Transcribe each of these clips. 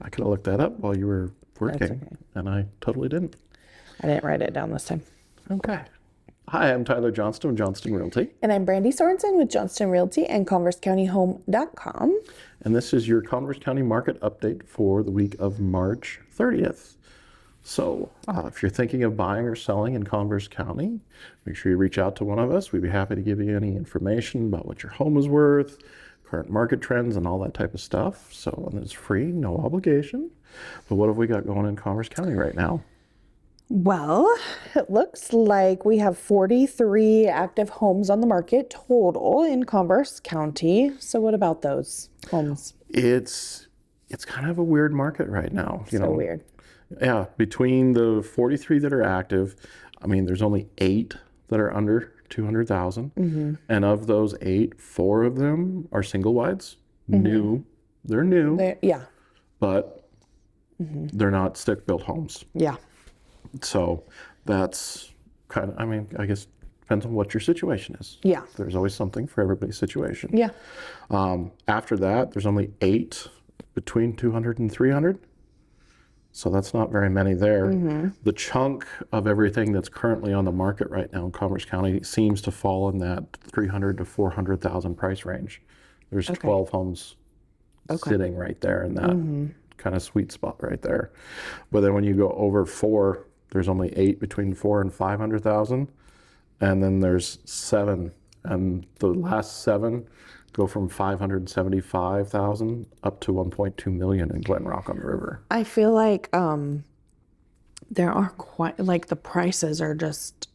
I could have looked that up while you were working, okay. and I totally didn't. I didn't write it down this time. Okay. Hi, I'm Tyler Johnston with Johnston Realty. And I'm Brandi Sorensen with Johnston Realty and ConverseCountyHome.com. And this is your Converse County market update for the week of March 30th. So if you're thinking of buying or selling in Converse County, make sure you reach out to one of us. We'd be happy to give you any information about what your home is worth, current market trends, and all that type of stuff. So and it's free, no obligation. But what have we got going in Converse County right now? Well, it looks like we have 43 active homes on the market total in Converse County. So what about those homes? It's kind of a weird market right now. So weird. Yeah, between the 43 that are active, I mean, there's only 8 that are under 200,000. And of those 8, 4 of them are single wides, new. They're new, Yeah. but they're not stick-built homes. Yeah. So that's kind of, I mean, I guess depends on what your situation is. Yeah. There's always something for everybody's situation. Yeah. After that, there's only 8 between 200 and 300. So that's not very many there. The chunk of everything that's currently on the market right now in Converse County seems to fall in that 300 to 400,000 price range. There's 12 homes sitting right there in that kind of sweet spot right there. But then when you go over 4, there's only 8 between 4 and 500,000, and then there's 7, and the last 7 go from 575,000 up to 1.2 million in Glenrock on the river. I feel like there are quite, like the prices are just,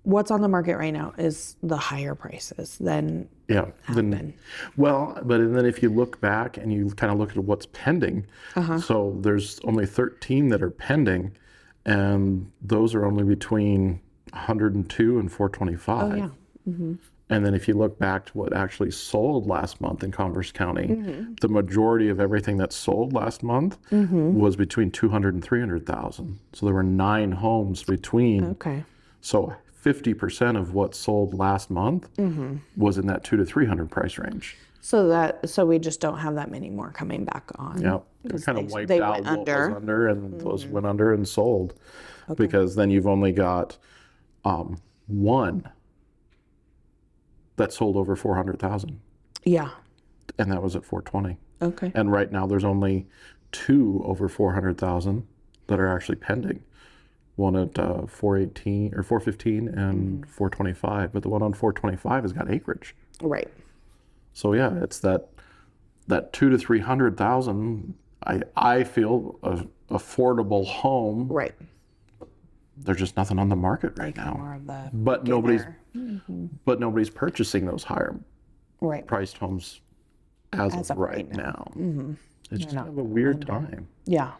what's on the market right now is the higher prices than Yeah. Then, well, but then if you look back and you kind of look at what's pending, so there's only 13 that are pending, and those are only between 102 and 425. Oh, yeah. And then if you look back to what actually sold last month in Converse County, the majority of everything that sold last month was between 200 and 300,000. So there were 9 homes between. Okay. So 50% of what sold last month was in that 200 to 300 price range. So we just don't have that many more coming back on. Yeah, they kind of wiped they out went what under. was under, and those went under and sold. Because then you've only got 1 that sold over 400,000, Yeah. and that was at 420. Okay. And right now there's only 2 over 400,000 that are actually pending. One at 418 or 415 and 425, but the one on 425 has got acreage. Right. So yeah, it's that 200 to 300,000. I feel a affordable home. Right. There's just nothing on the market right now. More of the But nobody's purchasing those higher right. priced homes as of right now. It's just kind of a weird time. Yeah.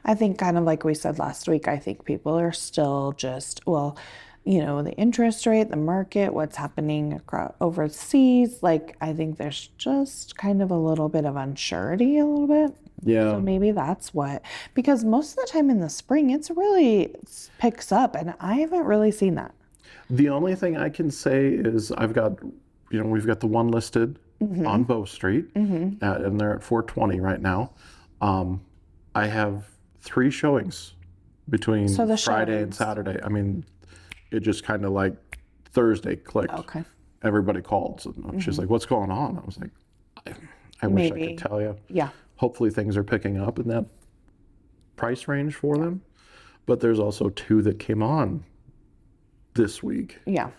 I think kind of like we said last week, I think people are still just, well, you know, the interest rate, the market, what's happening overseas. Like, I think there's just kind of a little bit of unsurety a little bit. Yeah. So maybe that's what, because most of the time in the spring, it picks up, and I haven't really seen that. The only thing I can say is we've got the one listed on Bow Street, and they're at 420 right now. I have 3 showings between Friday and Saturday. I mean, it just kind of like Thursday clicked. Okay. Everybody called. So she's like, "What's going on?" I was like, I wish I could tell you. Yeah. Hopefully things are picking up in that price range for them. But there's also 2 that came on this week. Yeah.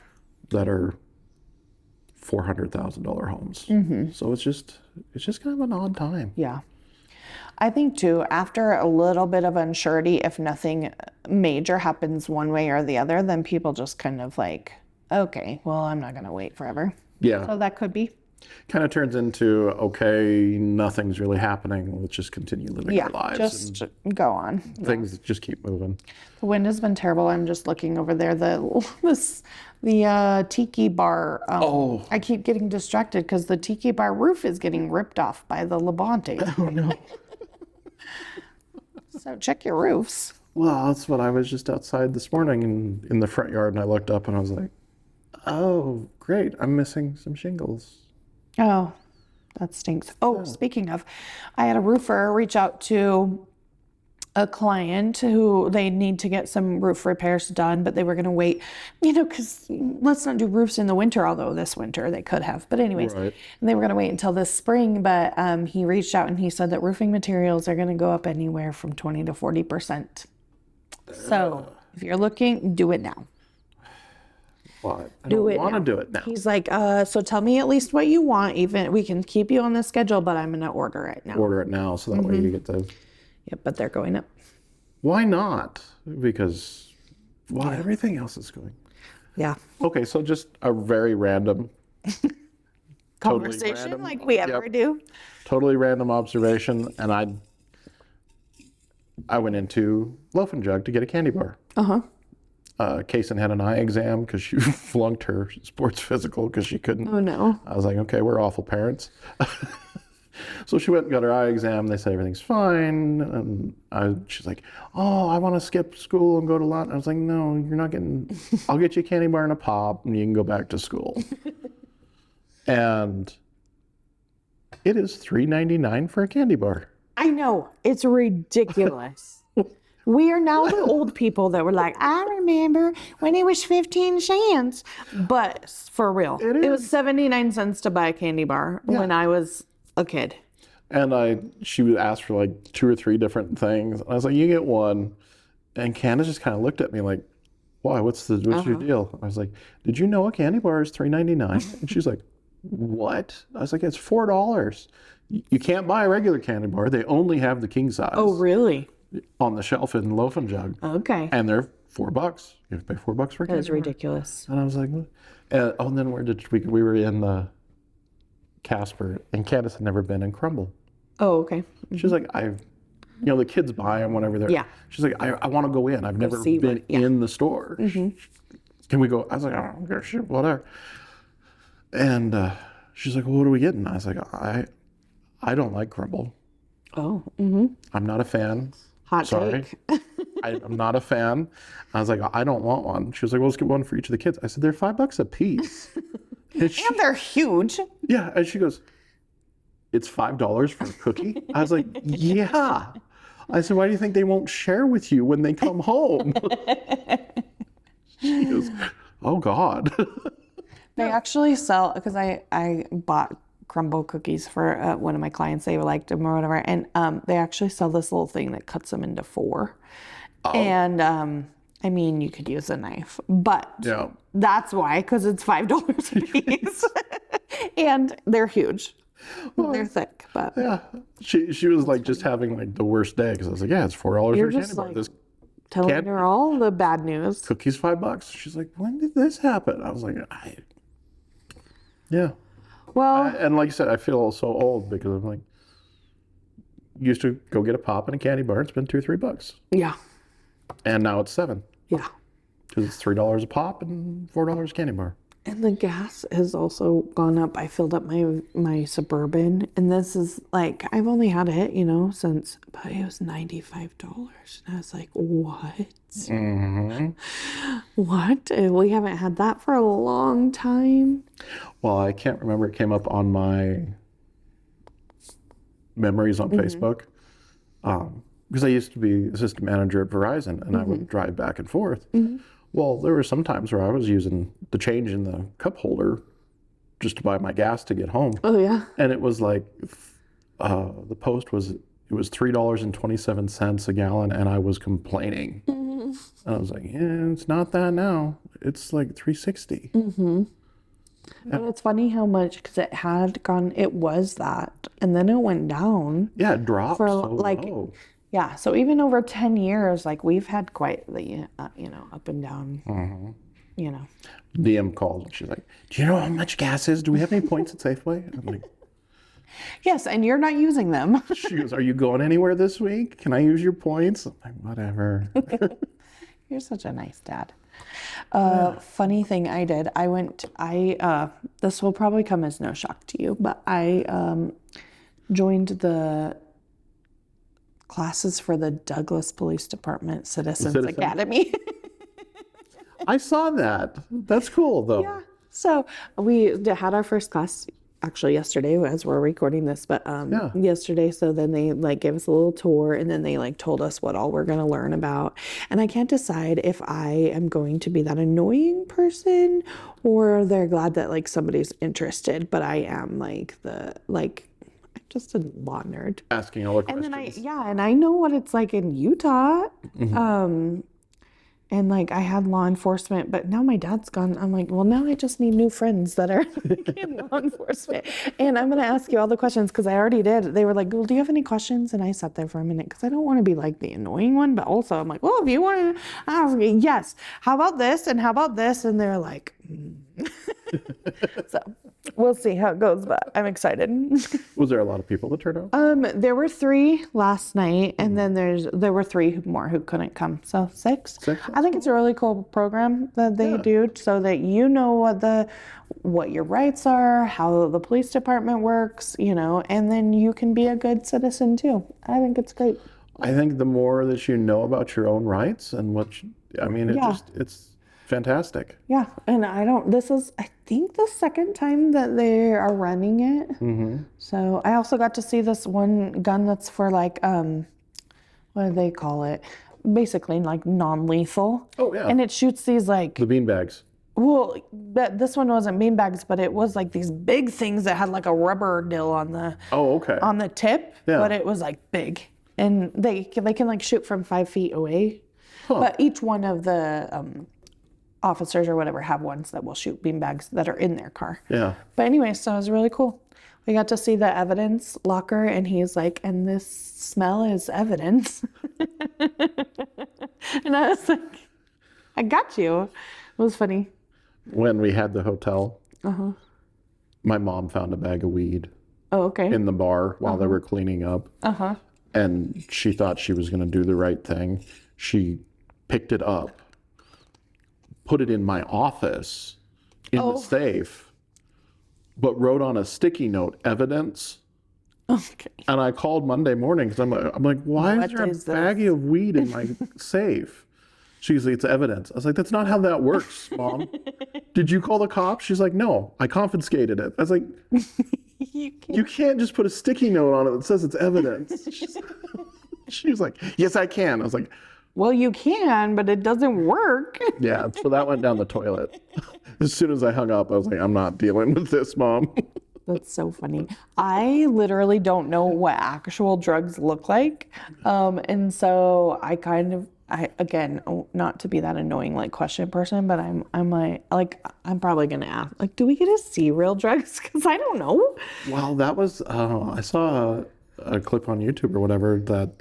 That are $400,000 homes. So it's just kind of an odd time. Yeah. I think too, after a little bit of unsurety, if nothing major happens one way or the other, then people just kind of like, okay, well, I'm not going to wait forever. Yeah. So that could be. Kind of turns into, okay, nothing's really happening. Let's just continue living our lives. Just go on. Things just keep moving. The wind has been terrible. I'm just looking over there. The tiki bar. I keep getting distracted because the tiki bar roof is getting ripped off by the Levante. Oh, no. So check your roofs. Well, that's what I was just outside this morning in the front yard, and I looked up and I was like, oh, great, I'm missing some shingles. Oh, that stinks. Oh, speaking of, I had a roofer reach out to a client who they need to get some roof repairs done, but they were going to wait, because let's not do roofs in the winter, although this winter they could have. But anyways, Right. and they were going to wait until this spring, but he reached out and he said that roofing materials are going to go up anywhere from 20 to 40%. So if you're looking, do it now. Well, I don't want to do it now. He's like, so tell me at least what you want. Even we can keep you on the schedule, but I'm going to order it now. Order it now so that way you get the... Yep, but they're going up. Why not? Because, well, everything else is going. Yeah. Okay, so just a very random Conversation random, like we ever do. totally random observation, and I went into Loaf and Jug to get a candy bar. Kaysen had an eye exam because she flunked her sports physical because she couldn't. Oh no. I was like, okay, we're awful parents. So she went and got her eye exam. They said everything's fine. And she's like, oh, I want to skip school and go to lunch. I was like, no, you're not getting, I'll get you a candy bar and a pop and you can go back to school. And it is $3.99 for a candy bar. I know. It's ridiculous. We are now the old people that were like, I remember when it was 15 cents. But for real, it was 79 cents to buy a candy bar when I was a kid. And she would ask for like 2 or 3 different things. And I was like, you get one. And Candace just kind of looked at me like, why? What's your deal? I was like, did you know a candy bar is $3.99? And she's like, what? I was like, it's $4. You can't buy a regular candy bar. They only have the king size. Oh, really? On the shelf in Loaf and Jug. Okay. And they're $4. You have to pay $4 for a candy bar. That's ridiculous. And I was like, what? And then where did we were in Casper, and Candace had never been in Crumble. Oh, okay. She's like, the kids buy them whenever they're. Yeah. She's like, I want to go in. I've never been in the store. Can we go? I was like, I don't care, shit, whatever. And she's like, well, what are we getting? I was like, I don't like Crumble. Oh. I'm not a fan. Hot Sorry. take. I'm not a fan. I was like, I don't want one. She was like, well, let's get one for each of the kids. I said, they're $5 a piece. And they're huge. Yeah. And she goes, it's $5 for a cookie? I was like, yeah. I said, why do you think they won't share with you when they come home? She goes, oh God. They actually sell, because I bought crumble cookies for one of my clients. They liked them or whatever. And they actually sell this little thing that cuts them into 4. Oh. And I mean, you could use a knife, but that's why, because it's $5 a piece. And they're huge. Well, they're thick, but yeah. She was like just having like the worst day because I was like, yeah, it's $4 for a candy bar. Like, telling her all the bad news. Cookies $5. She's like, when did this happen? I was like, yeah. Well, and like you said, I feel so old because I'm like, used to go get a pop and a candy bar and spend $2 or $3. Yeah. And now it's $7. Yeah. Because it's $3 a pop and $4 a candy bar. And the gas has also gone up. I filled up my Suburban, and this is like, I've only had it, since, but it was $95. And I was like, what? What? We haven't had that for a long time. Well, I can't remember. It came up on my memories on Facebook. Because I used to be assistant manager at Verizon, and I would drive back and forth. Well, there were some times where I was using the change in the cup holder just to buy my gas to get home. Oh, yeah. And it was like, the post was, it was $3.27 a gallon, and I was complaining. And I was like, yeah, it's not that now. It's like $3.60. But it's funny how much, because it was that, and then it went down. Yeah, it dropped so low. Yeah, so even over 10 years, like we've had quite the, up and down, DM called and she's like, do you know how much gas is? Do we have any points at Safeway? I'm like, yes, and you're not using them. She goes, are you going anywhere this week? Can I use your points? I'm like, whatever. You're such a nice dad. Funny thing I did, this will probably come as no shock to you, but I joined the classes for the Douglas Police Department Citizens Academy. I saw that. That's cool, though. Yeah. So we had our first class actually yesterday as we're recording this, but Yeah. yesterday. So then they like gave us a little tour, and then they like told us what all we're going to learn about. And I can't decide if I am going to be that annoying person or they're glad that like somebody's interested, but I am like I'm just a law nerd. Asking all the And questions. then and I know what it's like in Utah. And like I had law enforcement, but now my dad's gone. I'm like, well, now I just need new friends that are in law enforcement. And I'm going to ask you all the questions because I already did. They were like, well, do you have any questions? And I sat there for a minute because I don't want to be like the annoying one, but also I'm like, well, if you want to ask me, yes. How about this? And how about this? And they're like, so we'll see how it goes, but I'm excited. Was there a lot of people that turned out? There were 3 last night, and then there were 3 more who couldn't come, so 6. 6? I think it's a really cool program that they do, so that you know what your rights are, how the police department works, and then you can be a good citizen too. I think it's great. I think the more that you know about your own rights and it's fantastic. Yeah, and this is, I think, the second time that they are running it. So I also got to see this one gun that's for like, what do they call it? Basically like non-lethal. Oh, yeah. And it shoots these like, The beanbags. well, this one wasn't beanbags, but it was like these big things that had like a rubber dill on the Oh, okay. on the tip, Yeah. but it was like big. And they can like shoot from 5 feet away. But each one of the officers or whatever have ones that will shoot beanbags that are in their car. Yeah. But anyway, so it was really cool. We got to see the evidence locker, and he's like, and this smell is evidence. And I was like, I got you. It was funny. When we had the hotel, my mom found a bag of weed Oh, okay. in the bar while they were cleaning up. And she thought she was going to do the right thing. She picked it up, put it in my office in the safe, but wrote on a sticky note, evidence. Okay. And I called Monday morning because I'm like, why is there a baggie of weed in my safe? She's like, it's evidence. I was like, that's not how that works, Mom. Did you call the cops? She's like, no, I confiscated it. I was like, you can't just put a sticky note on it that says it's evidence. She was like, yes, I can. I was like, Well, you can, but it doesn't work. yeah. So that went down the toilet. As soon as I hung up, I was like, I'm not dealing with this, Mom. That's so funny. I literally don't know what actual drugs look like. And so I again, not to be that annoying like question person, but I'm like I'm probably gonna ask, like, do we get to see real drugs? Because I don't know. Well, that was I saw a clip on YouTube or whatever that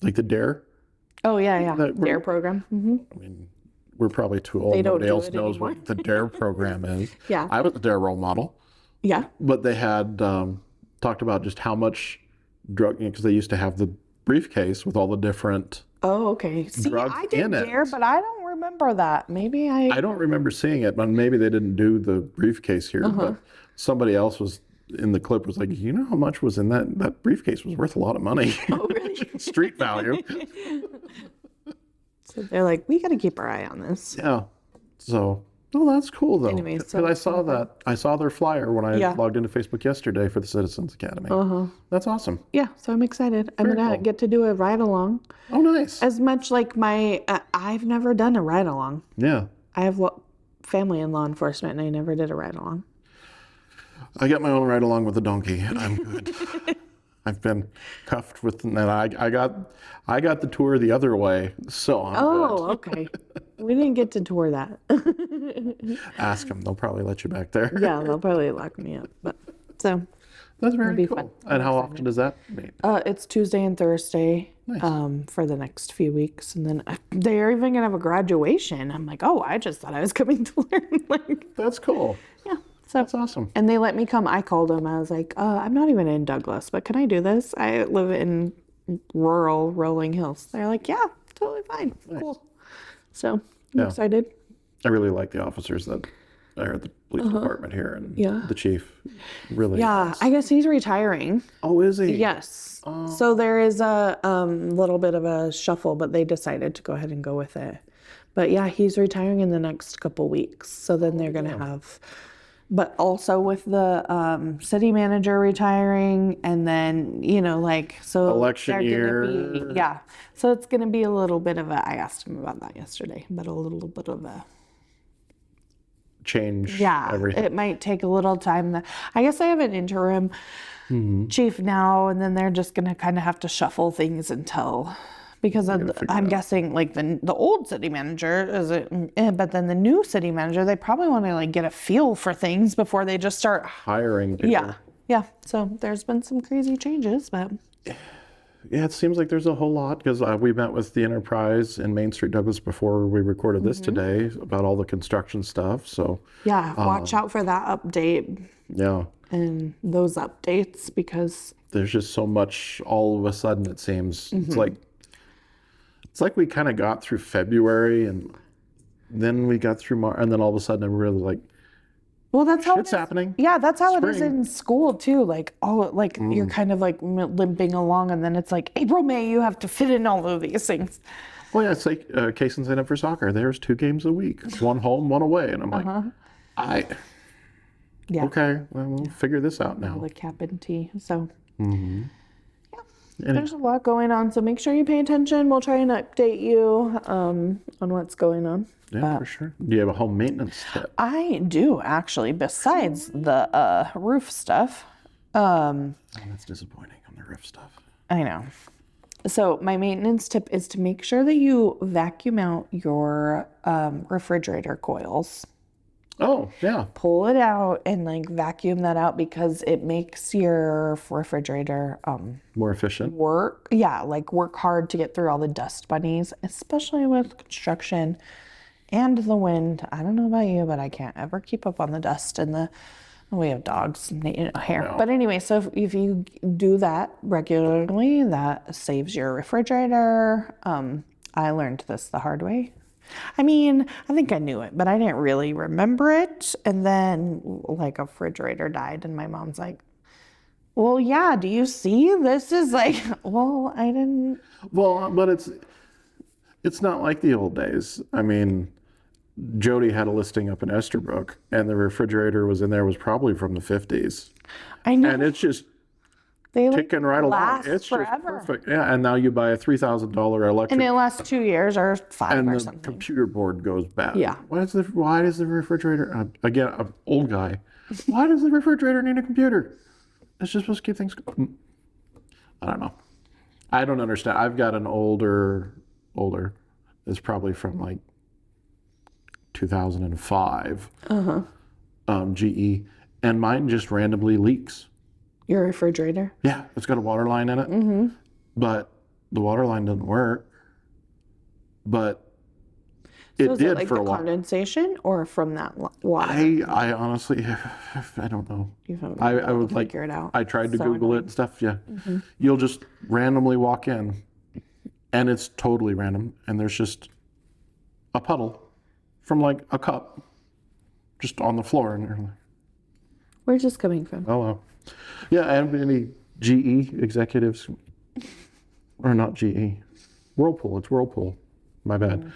like the DARE. Oh yeah. That- DARE program. Mm-hmm. I mean, we're probably too old. They don't Nobody do else it knows anymore. what the DARE program is. Yeah. I was a DARE role model, Yeah. but they had talked about just how much drug, because they used to have the briefcase with all the different. Oh, okay. See, Drugs I did in it. DARE, but I don't remember that. Maybe I don't remember seeing it, but maybe they didn't do the briefcase here. But somebody else was in the clip was like, you know how much was in that? That briefcase was worth a lot of money. Oh, really? Street value. So they're like, we got to keep our eye on this. Yeah. So, oh, that's cool though. Anyway, Because so- I saw their flyer when I Yeah. logged into Facebook yesterday for the Citizens Academy. That's awesome. Yeah, so I'm excited. I'm gonna cool. get to do a ride along. Oh, nice. As much like I've never done a ride along. Yeah. I have family in law enforcement, and I never did a ride along. I get my own ride along with the donkey. I'm good. I've been cuffed with, and I got the tour the other way, so I'm Oh, okay. We didn't get to tour that. good. Ask them; they'll probably let you back there. Yeah, they'll probably lock me up. But so That's very be cool. fun. And how often does that meet? it's Tuesday and Thursday Nice. for the next few weeks, and then they're even gonna have a graduation. I'm like, oh, I just thought I was coming to learn. Like, That's cool. yeah. So That's awesome. And they let me come. I called them. I was like, I'm not even in Douglas, but can I do this? I live in rural Rolling Hills. They're like, yeah, totally fine. Cool. So I'm excited. I really like the officers that are at the police department here, and the chief. Really. Yeah, I guess he's retiring. Oh, is he? Yes. So there is a little bit of a shuffle, but they decided to go ahead and go with it. But yeah, he's retiring in the next couple weeks. So then they're going to have but also with the city manager retiring, and then so Election they're year. gonna be, yeah. So it's gonna be a little bit of a. I asked him about that yesterday, but a little bit of a. Change Yeah, everything. it might take a little time. I guess I have an interim chief now, and then they're just gonna kind of have to shuffle things until, because I'm guessing like the old city manager is it, but then the new city manager, they probably want to like get a feel for things before they just start Hiring people. Yeah. So there's been some crazy changes, but Yeah, it seems like there's a whole lot because we met with the Enterprise in Main Street, Douglas, before we recorded this today about all the construction stuff. So yeah, watch out for that update yeah, and those updates, because there's just so much all of a sudden. It seems it's like we kind of got through February and then we got through March, and then all of a sudden we're really like, well, that's how it's happening. Yeah, that's how it is Spring. in school too. Like, you're kind of like limping along, and then it's like April, May, you have to fit in all of these things. Well, yeah, it's like Kaysen signed up for soccer. There's 2 games a week, one home, one away, and I'm like, Yeah. okay, well, we'll figure this out now. The cap and tea. So, there's a lot going on. So make sure you pay attention. We'll try and update you on what's going on. Yeah, for sure. Do you have a home maintenance tip? I do, actually, besides the roof stuff. Oh, that's disappointing on the roof stuff. I know. So my maintenance tip is to make sure that you vacuum out your refrigerator coils. Oh, yeah. Pull it out and like vacuum that out, because it makes your refrigerator More efficient. work hard to get through all the dust bunnies, especially with construction and the wind. I don't know about you, but I can't ever keep up on the dust and we have dogs and hair. No. But anyway, so if you do that regularly, that saves your refrigerator. I learned this the hard way. I mean, I think I knew it, but I didn't really remember it. And then like a refrigerator died and my mom's like, well, yeah, do you see? This is like, well, I didn't. Well, but it's not like the old days. I mean, Jody had a listing up in Esterbrook, and the refrigerator was in there was probably from the 50s. I know. And it's just They ticking right along. last It's forever. just perfect. Yeah, and now you buy a $3,000 electric, And it lasts 2 years or 5 and or the something. computer board goes bad. Yeah. Why does the refrigerator? Again, an old guy. Why does the refrigerator need a computer? It's just supposed to keep things going. I don't know. I don't understand. I've got an older. It's probably from like 2005. GE, and mine just randomly leaks. Your refrigerator? Yeah, it's got a water line in it, but the water line doesn't work. But So is did it like for the a while. condensation or from that water? I honestly, I don't know. You haven't I been able would to like. figure it out. I tried to So Google it and stuff. Yeah, you'll just randomly walk in, and it's totally random, and there's just a puddle from like a cup, just on the floor, and you're like, Where's this coming from? oh well. Yeah, and any GE executives, or not GE, Whirlpool. It's Whirlpool. My bad.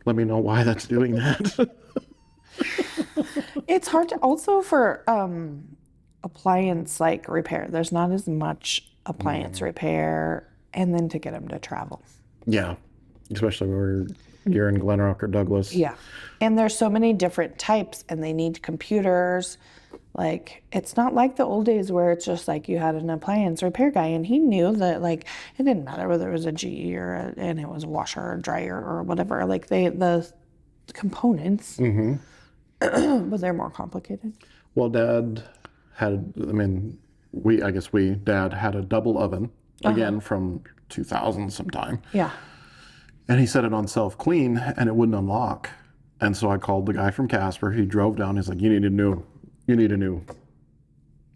Let me know why that's doing that. It's hard to also for appliance like repair. There's not as much appliance repair, and then to get them to travel. Yeah, especially where you're in Glenrock or Douglas. Yeah. And there's so many different types, and they need computers. Like, it's not like the old days where it's just like you had an appliance repair guy and he knew that, like, it didn't matter whether it was a GE and it was a washer or dryer or whatever. Like, the components, but they're more complicated. Well, Dad had, Dad had a double oven, again, from 2000 sometime. Yeah. And he set it on self-clean, and it wouldn't unlock. And so I called the guy from Casper. He drove down. He's like, you need a new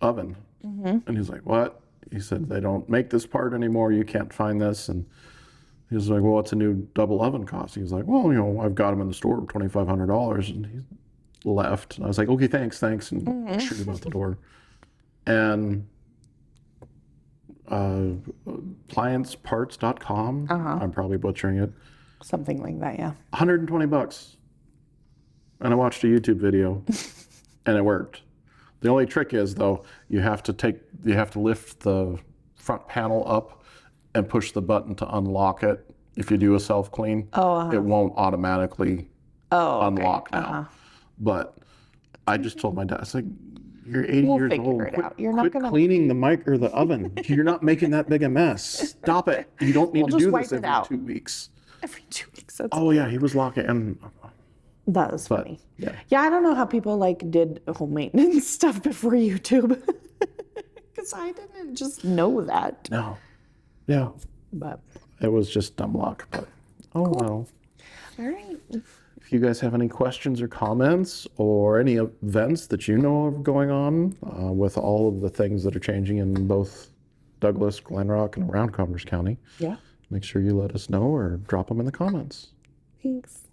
oven. And he's like, what? He said, they don't make this part anymore. You can't find this. And he was like, well, what's a new double oven cost? He's like, well, I've got them in the store for $2,500. And he left. And I was like, okay, thanks. And shoot him out the door. And applianceparts.com. I'm probably butchering it. Something like that, yeah. $120. And I watched a YouTube video. and it worked. The only trick is though, you have to lift the front panel up and push the button to unlock it. If you do a self clean, it won't automatically unlock now. But I just told my dad, I was like, you're 80 years old. Quit cleaning the mic or the oven. You're not making that big a mess. Stop it. You don't need to do this every 2 weeks. Every 2 weeks. Yeah, he was locking. And that was funny. Yeah, I don't know how people like did home maintenance stuff before YouTube, because I didn't just know that. No. Yeah. But it was just dumb luck. But well. All right. If you guys have any questions or comments or any events that you know of going on with all of the things that are changing in both Douglas, Glenrock, and around Converse County, make sure you let us know or drop them in the comments. Thanks.